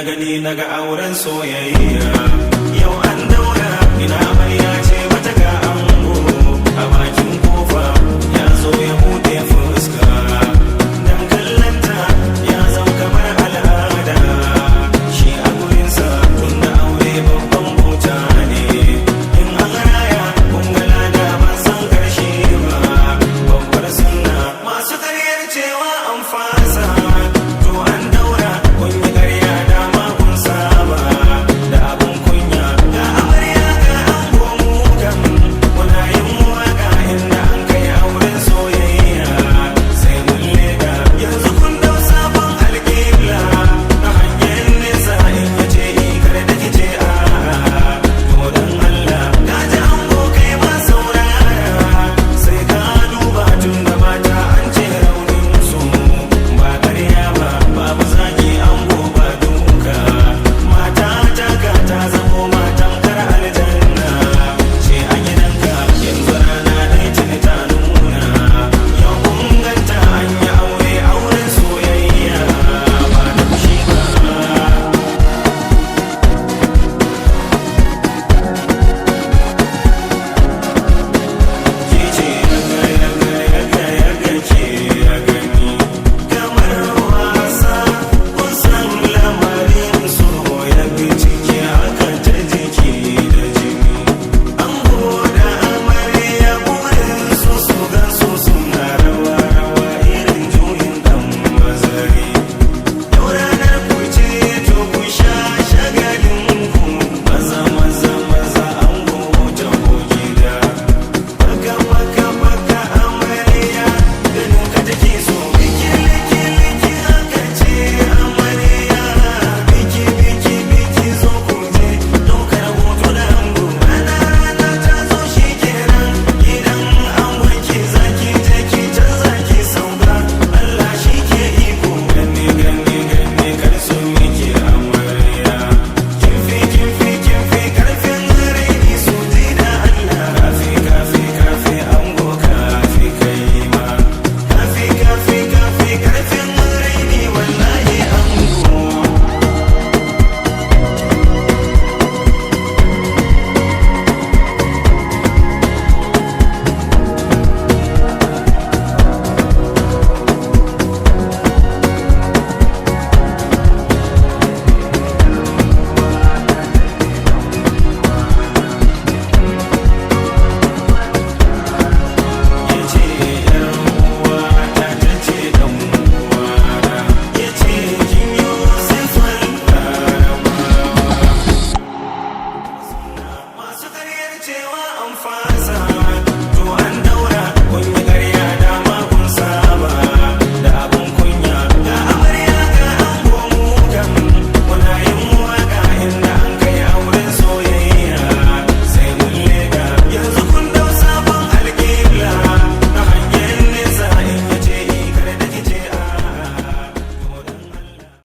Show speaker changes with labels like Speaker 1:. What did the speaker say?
Speaker 1: gani naga auren soyayya. Yau an daura ina amarya ce mata ga ango a bakin kofa ya zo ya bude fuska. Dan kallanta ya zama kamar al'ada shi a gurinsa tunda aure babban bauta ne. In an raya kun ga lada ban san karshe ba, babbar sunna masu karyar cewa an fasa. To an daura kun yi karya dama kun saba da abun kunya. Ga amarya ga ango mu kam muna yin waka inda an kai auren soyayya. Sai mun leka yanzu kun dau sabon alƙibla na hangen nesa in yace kar da kice a. To dan Allah ka ji ango kai ma saurara sai ka duba tun da mata an ce raunin su ba ƙarya ba, babu zaki ango ba duka. Mata ta ka ta zamo matan kar aljanna ce a gidanka yanzu rana dai tuni ta nuna. Yau kun ganta an yi aure auren soyayya ba da fushi ba. Kece yaga ce ya gani kamar wasa, kun san lamarin so ya bi ciki haka ta jiki da jini. Ango da amarya burin su su gan su suna rawa rawa irin juyin dan mazari. Yau ranar ku ce to ku sha shagalin ku maza maza maza ango ta ko gida. Baka baka baka amarya ganin ka take so. Biki liki liki aka ce amarya, biki biki biki zo ku je ɗaukar hoto da ango. Rana rana ta zo shi kenan gidan angon ki zaki je ki canza ki sauka. Allah shi ke iko ganne ganne ganne kar su miki amarya. Kin fi karfin raini su ji da Allah. Kafi kafi kafi ango kafi kai ma. Kafi kafi kafi karfin raini wallahi ango. Yace yar uwa ta tace dan uwana, yace kin yo sifar karama. Masu karyar cewa